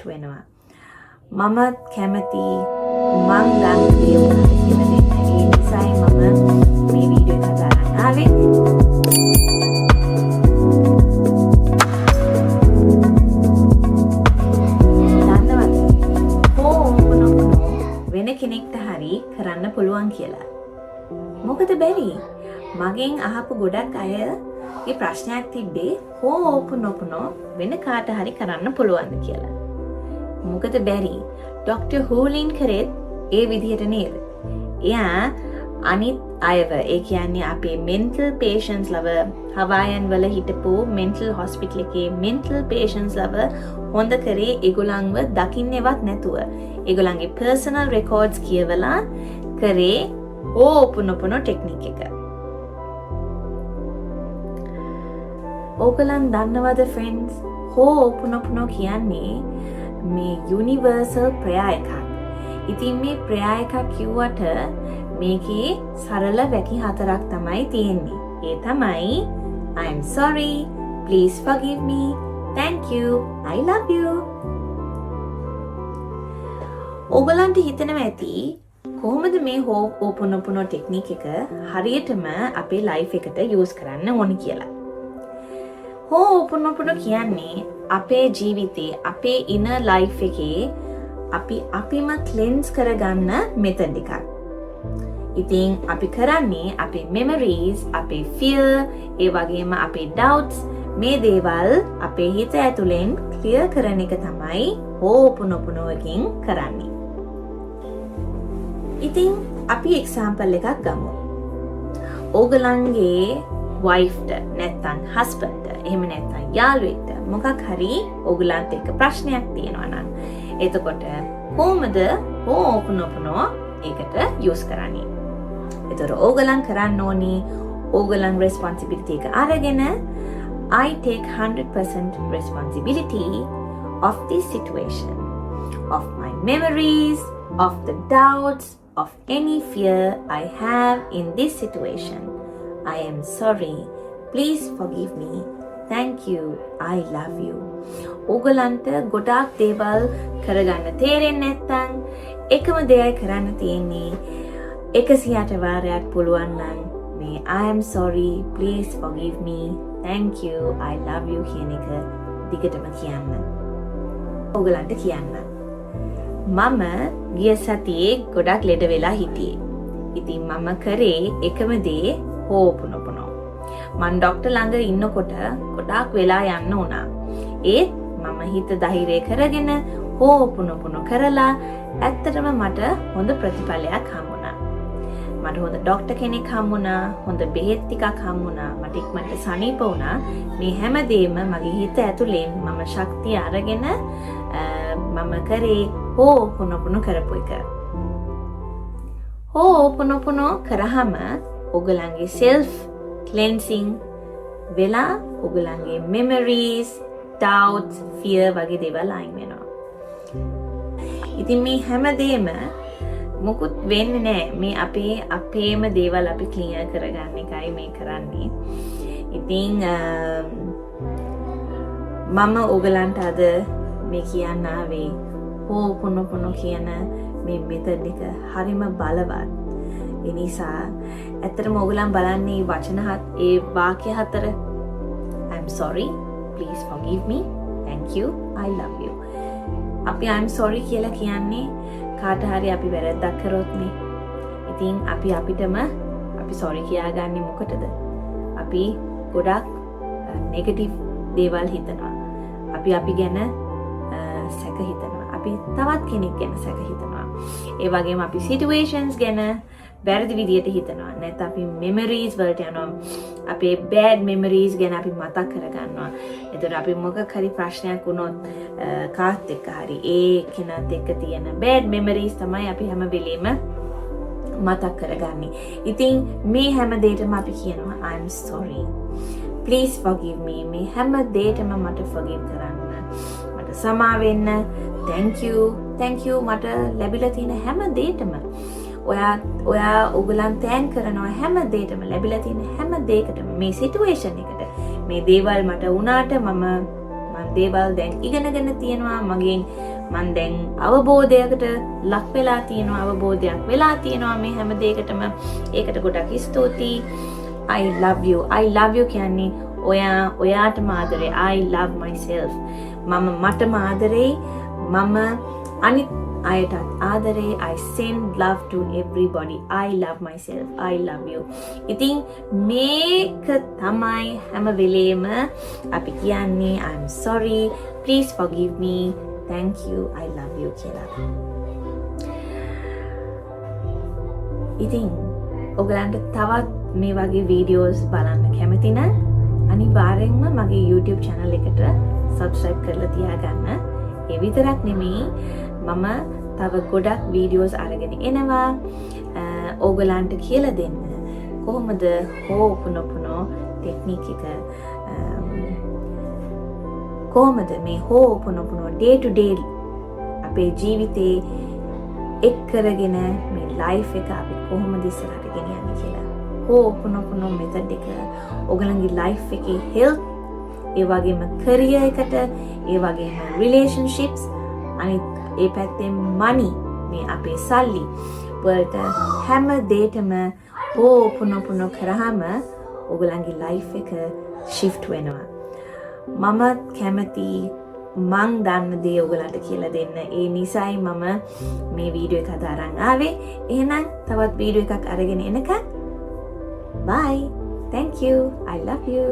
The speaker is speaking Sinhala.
වෙනවා. මමත් කැමති මං දන් දේ උනාට කියලා දෙන්න. ඒ නිසායි මම මේ වීඩියෝ එක හදාගන්න ආවේ. දන්නවද? හෝපොනොපොනෝ වෙන කෙනෙක්ට හරි කරන්න පුළුවන් කියලා. මොකද බැරි? මගෙන් අහපු ගොඩක් අයගේ ප්‍රශ්නයක් තිබ්බේ හෝපොනොපොනෝ වෙන කාට හරි කරන්න පුළුවන්ද කියලා. මොකද බැරි? ඩොක්ටර් හූලින් කරෙත් ඒ විදිහට නේද? එයා අනිත් අයව, ඒ කියන්නේ අපේ mental patients ලව හවායන් වල හිටපු mental hospital එකේ mental patients ලව හොඳ කරේ ඒගොල්ලන්ව දකින්නේවත් නැතුව. ඒගොල්ලන්ගේ personal records කියවලා කරේ හෝපොනොපොනෝ ටෙක්නික් එක. ඕගොල්ලන් දන්නවද friends? හෝපොනොපොනෝ කියන්නේ මේ යුනිවර්සල් ප්‍රයා එකක්. ඉතින් මේ ප්‍රයා එකක් කිව්වට මේකේ සරල වැකි 4ක් තමයි තියෙන්නේ. ඒ තමයි I'm sorry, please forgive me, thank you, I love you. ඔයගලන්ට හිතෙනවා ඇති කොහොමද මේ හෝපොනොපොනෝ ටෙක්නික් එක හරියටම අපේ ලයිෆ් එකට යූස් කරන්න ඕනි කියලා. හෝපොනොපොනෝ කියන්නේ අපේ ජීවිතේ, අපේ ඉනර් ලයිෆ් එකේ අපිම ක්ලෙන්ස් කරගන්න මෙතඩ් එකක්. ඉතින් අපි කරන්නේ අපේ මෙමරීස්, අපේ ෆියර්, ඒ වගේම අපේ ඩවුට්ස්, මේ දේවල් අපේ හිත ඇතුලෙන් ක්ලියර් කරන එක තමයි හෝපොනොපොනෝ එකෙන් කරන්නේ. ඉතින් අපි එක්සැම්පල් එකක් ගමු. ඕගලන්ගේ වයිෆ්ට නැත්තම් හස්බන්ඩ්ට, එහෙම නැත්තම් යාළුවෙක්ට මොකක් හරි ඕගලන්ට එක්ක ප්‍රශ්නයක් තියෙනවා නම් එතකොට කොහොමද හෝපොනොපොනෝ ඒකට යූස් කරන්නේ? එතකොට ඕගලන් කරන්න ඕනි ඕගලන් responsibility එක අරගෙන I take 100% responsibility of this situation, of my memories, of the doubts, of any fear I have in this situation. I am sorry. Please forgive me. Thank you. I love you. ඕගලන්ට ගොඩාක් දේවල් කරගන්න තේරෙන්නේ නැත්නම් එකම දෙයයි කරන්න තියෙන්නේ 108 වාරයක් පුළුවන් නම් මේ I am sorry, please forgive me, thank you, I love you කියන එක දිගටම කියන්න. ඕගලන්ට කියන්න. මම ගිය සතියේ ගොඩක් ලෙඩ වෙලා හිටියේ. ඉතින් මම කරේ එකම දේ හෝපොනොපොනෝ. මං ඩොක්ටර් ළඟ ඉන්නකොට ගොඩාක් වෙලා යන්න උනා. ඒත් මම හිත ධෛර්ය කරගෙන හෝපොනොපොනෝ කරලා ඇත්තටම මට හොඳ ප්‍රතිඵලයක් හම්බුණා. මට හොඳ ඩොක්ටර් කෙනෙක් හම්බුණා, හොඳ බෙහෙත් ටිකක් හම්බුණා, මට ඉක්මනට සනීප වුණා. මේ හැමදේම මගේ හිත ඇතුලෙන් මම ශක්තිය අරගෙන මම කරේ හෝපොනොපොනෝ කරපු එක. හෝපොනොපොනෝ කරාම ඔයගලන්ගේ self cleansing වෙලා ඔයගලන්ගේ memories, doubts, fear වගේ දේවල් අයින් වෙනවා. ඉතින් මේ හැමදේම මොකුත් වෙන්නේ නැහැ. මේ අපේම දේවල් අපි ක්ලියර් කරගන්න එකයි මේ කරන්නේ. ඉතින් මම ඔයගලන්ට අද මේ කියන්න ආවේ හෝපොනොපොනෝ කියන මේ මෙතඩ් එක හරිම බලවත්. ඒ නිසා ඇත්තටම ඔයගලන් බලන්නේ වචන ඒ වාක්‍ය 4. I'm sorry, please forgive me, thank you, I love you. අපි I'm sorry කියලා කියන්නේ කාට හරි අපි වැරද්දක් කරොත්නේ. ඉතින් අපිටම අපි sorry කියාගන්නේ මොකටද? අපි ගොඩක් නෙගටිව් දේවල් හිතනවා. අපි ගැන සැක හිතනවා. අපි තවත් කෙනෙක් ගැන සැක හිතනවා. ඒ වගේම අපි situations ගැන වැරදි විදියට හිතනවා. නැත්නම් අපි memories වලට යනවා. අපේ bad memories ගැන අපි මතක් කරගන්නවා. එතකොට අපි මොකක් හරි ප්‍රශ්නයක් වුණොත් කාත් එක්ක හරි ඒ කෙනාත් එක්ක තියෙන bad memories තමයි අපි හැම වෙලෙම මතක් කරගන්නේ. ඉතින් මේ හැම දෙයකම අපි කියනවා I'm sorry. Please forgive me. මේ හැම දෙයකම මට forgive කරන්න. මට සමා වෙන්න. Thank you. මට ලැබිලා තියෙන හැම දෙයකම ඔයා ඔයගලන් තෑන් කරනවා හැම දෙයකම ලැබිලා තියෙන හැම දෙයකටම මේ සිටුේෂන් එකට මේ දේවල් මට වුණාට මම දේවල් දැන් ඉගෙනගෙන තියෙනවා මගෙන් මන් දැන් අවබෝධයකට ලක් වෙලා තියෙනවා අවබෝධයක් වෙලා තියෙනවා මේ හැම දෙයකටම ඒකට ගොඩක් ස්තුතියි I love you කියන්නේ ඔයාටම ආදරේ I love myself මම මටම ආදරේ මම අනිත් අයටත් ආදරේ I send love to everybody I love myself I love you ඉතින් මේක තමයි හැම වෙලේම අපි කියන්නේ I'm sorry please forgive me thank you I love you කියලා ඉතින් ඔයගලන්ට තවත් මේ වගේ වීඩියෝස් බලන්න කැමති නම් අනිවාර්යෙන්ම මගේ YouTube channel එකට subscribe කරලා තියාගන්න ඒ විතරක් නෙමෙයි මම තව ගොඩක් වීඩියෝස් අරගෙන එනවා ඕගලන්ට කියලා දෙන්න කොහොමද හෝපනොපනෝ ටෙක්නික් එක කොහොමද මේ හෝපනොපනෝ day to day අපේ ජීවිතේ එක් කරගෙන මේ ලයිෆ් එක අපි කොහොමද ඉස්සරහට ගෙනියන්නේ කියලා හෝපනොපනෝ මෙතඩ් එක ඕගලන්ගේ ලයිෆ් එකේ health ඒ වගේම career එකට ඒ වගේම relationships අනිත් ඒ පැත්තෙන් money මේ අපේ සල්ලි වලට හැම දෙයකම හෝපනොපනෝ කරාම ඔයගලන්ගේ ලයිෆ් එක shift වෙනවා මම කැමති මං දන්න දේ ඔයගලන්ට කියලා දෙන්න ඒ නිසායි මම මේ වීඩියෝ එක අරන් ආවේ එහෙනම් තවත් වීඩියෝ එකක් අරගෙන එනකම් bye thank you I love you